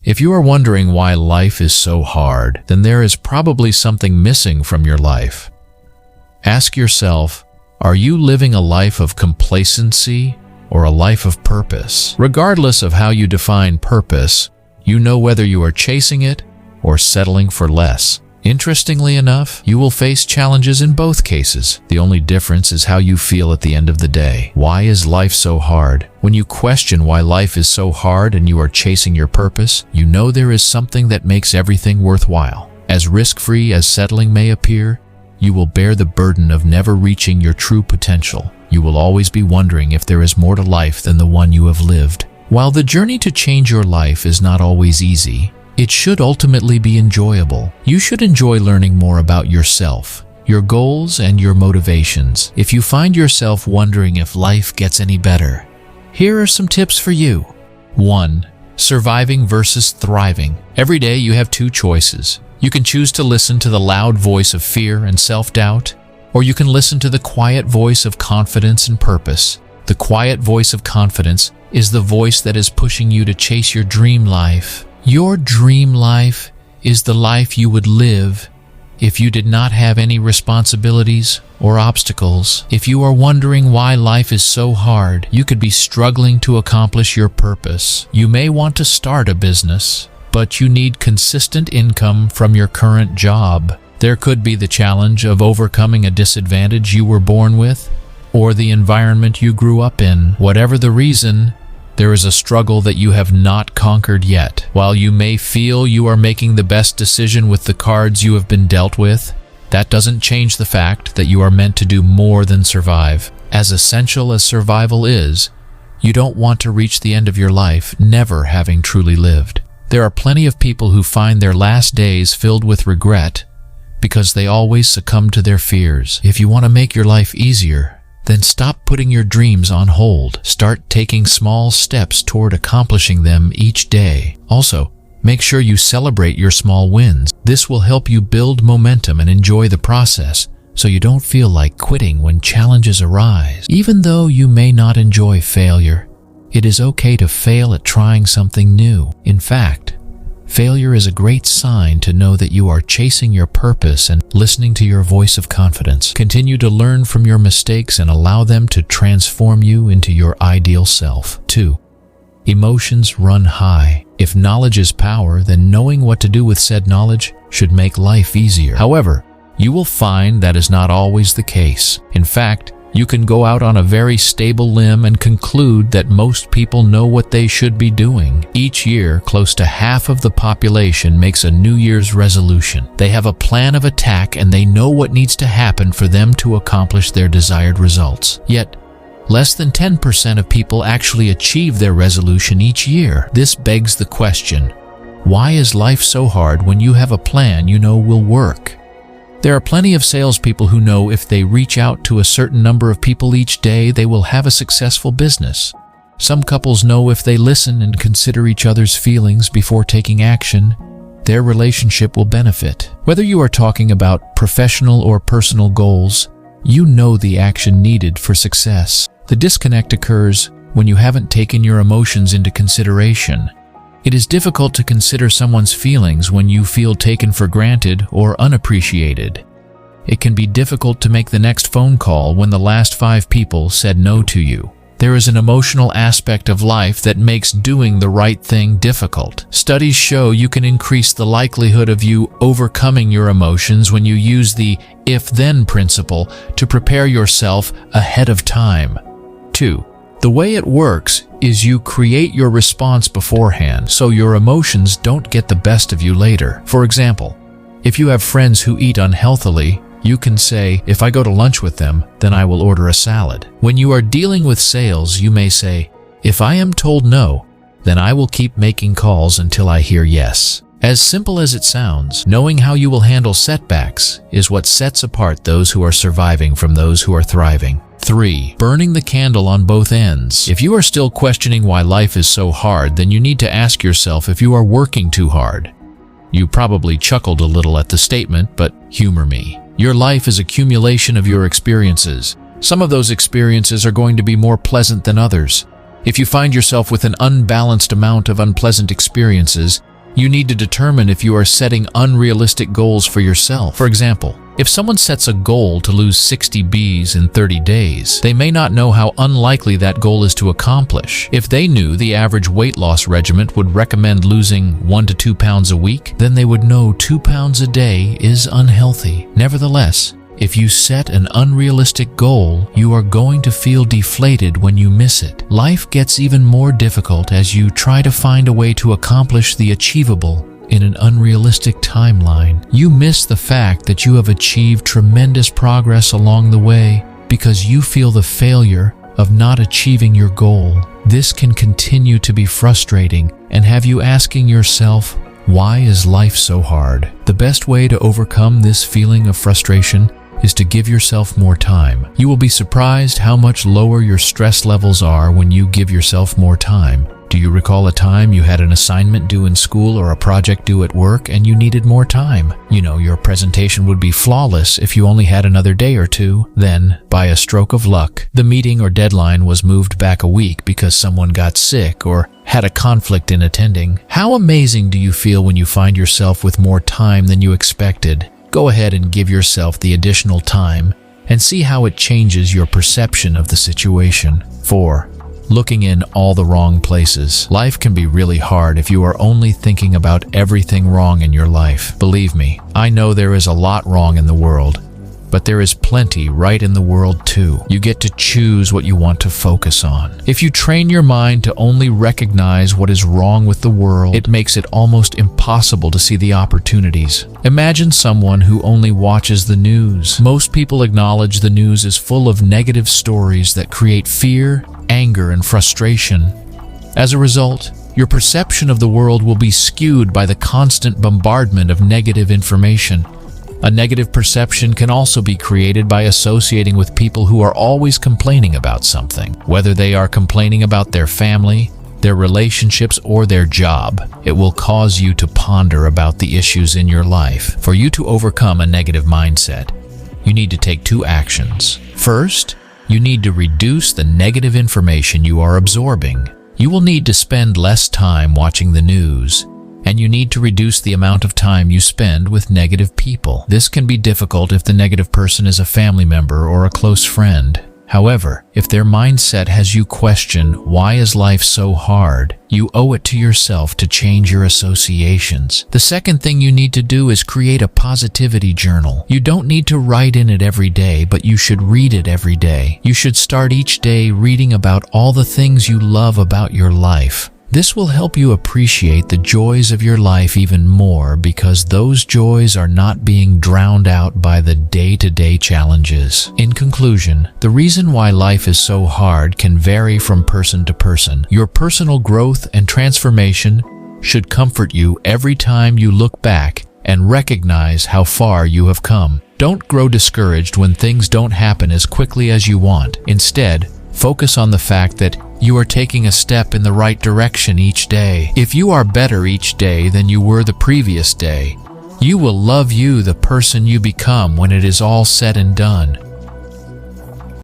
If you are wondering why life is so hard, then there is probably something missing from your life. Ask yourself, are you living a life of complacency or a life of purpose? Regardless of how you define purpose, you know whether you are chasing it or settling for less. Interestingly enough, you will face challenges in both cases. The only difference is how you feel at the end of the day. Why is life so hard? When you question why life is so hard and you are chasing your purpose, you know there is something that makes everything worthwhile. As risk-free as settling may appear, you will bear the burden of never reaching your true potential. You will always be wondering if there is more to life than the one you have lived. While the journey to change your life is not always easy, it should ultimately be enjoyable. You should enjoy learning more about yourself, your goals, and your motivations. If you find yourself wondering if life gets any better, here are some tips for you. 1. Surviving versus thriving. Every day you have two choices. You can choose to listen to the loud voice of fear and self-doubt, or you can listen to the quiet voice of confidence and purpose. The quiet voice of confidence is the voice that is pushing you to chase your dream life. Your dream life is the life you would live if you did not have any responsibilities or obstacles. If you are wondering why life is so hard, you could be struggling to accomplish your purpose. You may want to start a business, but you need consistent income from your current job. There could be the challenge of overcoming a disadvantage you were born with, or the environment you grew up in. Whatever the reason, there is a struggle that you have not conquered yet. While you may feel you are making the best decision with the cards you have been dealt with, that doesn't change the fact that you are meant to do more than survive. As essential as survival is, you don't want to reach the end of your life never having truly lived. There are plenty of people who find their last days filled with regret because they always succumb to their fears. If you want to make your life easier, then stop putting your dreams on hold. Start taking small steps toward accomplishing them each day. Also, make sure you celebrate your small wins. This will help you build momentum and enjoy the process, so you don't feel like quitting when challenges arise. Even though you may not enjoy failure, it is okay to fail at trying something new. In fact, failure is a great sign to know that you are chasing your purpose and listening to your voice of confidence. Continue to learn from your mistakes and allow them to transform you into your ideal self. 2. Emotions run high. If knowledge is power, then knowing what to do with said knowledge should make life easier. However, you will find that is not always the case. In fact, you can go out on a very stable limb and conclude that most people know what they should be doing. Each year, close to half of the population makes a New Year's resolution. They have a plan of attack and they know what needs to happen for them to accomplish their desired results. Yet, less than 10% of people actually achieve their resolution each year. This begs the question, why is life so hard when you have a plan you know will work? There are plenty of salespeople who know if they reach out to a certain number of people each day, they will have a successful business. Some couples know if they listen and consider each other's feelings before taking action, their relationship will benefit. Whether you are talking about professional or personal goals, you know the action needed for success. The disconnect occurs when you haven't taken your emotions into consideration. It is difficult to consider someone's feelings when you feel taken for granted or unappreciated. It can be difficult to make the next phone call when the last 5 people said no to you. There is an emotional aspect of life that makes doing the right thing difficult. Studies show you can increase the likelihood of you overcoming your emotions when you use the if-then principle to prepare yourself ahead of time. 2. The way it works is you create your response beforehand so your emotions don't get the best of you later. For example, if you have friends who eat unhealthily, you can say, if I go to lunch with them, then I will order a salad. When you are dealing with sales, you may say, if I am told no, then I will keep making calls until I hear yes. As simple as it sounds, knowing how you will handle setbacks is what sets apart those who are surviving from those who are thriving. 3. Burning the candle on both ends. If you are still questioning why life is so hard, then you need to ask yourself if you are working too hard. You probably chuckled a little at the statement, but humor me. Your life is an accumulation of your experiences. Some of those experiences are going to be more pleasant than others. If you find yourself with an unbalanced amount of unpleasant experiences, You need to determine if you are setting unrealistic goals for yourself. For example, if someone sets a goal to lose 60 Bs in 30 days, they may not know how unlikely that goal is to accomplish. If they knew the average weight loss regimen would recommend losing 1 to 2 pounds a week, then they would know 2 pounds a day is unhealthy. Nevertheless, if you set an unrealistic goal, you are going to feel deflated when you miss it. Life gets even more difficult as you try to find a way to accomplish the achievable in an unrealistic timeline. You miss the fact that you have achieved tremendous progress along the way because you feel the failure of not achieving your goal. This can continue to be frustrating and have you asking yourself, why is life so hard? The best way to overcome this feeling of frustration is to give yourself more time. You will be surprised how much lower your stress levels are when you give yourself more time. Do you recall a time you had an assignment due in school or a project due at work and you needed more time? You know, your presentation would be flawless if you only had another day or two. Then, by a stroke of luck, the meeting or deadline was moved back a week because someone got sick or had a conflict in attending. How amazing do you feel when you find yourself with more time than you expected? Go ahead and give yourself the additional time and see how it changes your perception of the situation. 4. Looking in all the wrong places. Life can be really hard if you are only thinking about everything wrong in your life. Believe me, I know there is a lot wrong in the world, but there is plenty right in the world too. You get to choose what you want to focus on. If you train your mind to only recognize what is wrong with the world, it makes it almost impossible to see the opportunities. Imagine someone who only watches the news. Most people acknowledge the news is full of negative stories that create fear, anger, and frustration. As a result, your perception of the world will be skewed by the constant bombardment of negative information. A negative perception can also be created by associating with people who are always complaining about something. Whether they are complaining about their family, their relationships, or their job, it will cause you to ponder about the issues in your life. For you to overcome a negative mindset, you need to take 2 actions. First, you need to reduce the negative information you are absorbing. You will need to spend less time watching the news, and you need to reduce the amount of time you spend with negative people. This can be difficult if the negative person is a family member or a close friend. However, if their mindset has you question, why is life so hard? You owe it to yourself to change your associations. The second thing you need to do is create a positivity journal. You don't need to write in it every day, but you should read it every day. You should start each day reading about all the things you love about your life. This will help you appreciate the joys of your life even more because those joys are not being drowned out by the day-to-day challenges. In conclusion, the reason why life is so hard can vary from person to person. Your personal growth and transformation should comfort you every time you look back and recognize how far you have come. Don't grow discouraged when things don't happen as quickly as you want. Instead, focus on the fact that you are taking a step in the right direction each day. If you are better each day than you were the previous day, you will love you, the person you become, when it is all said and done.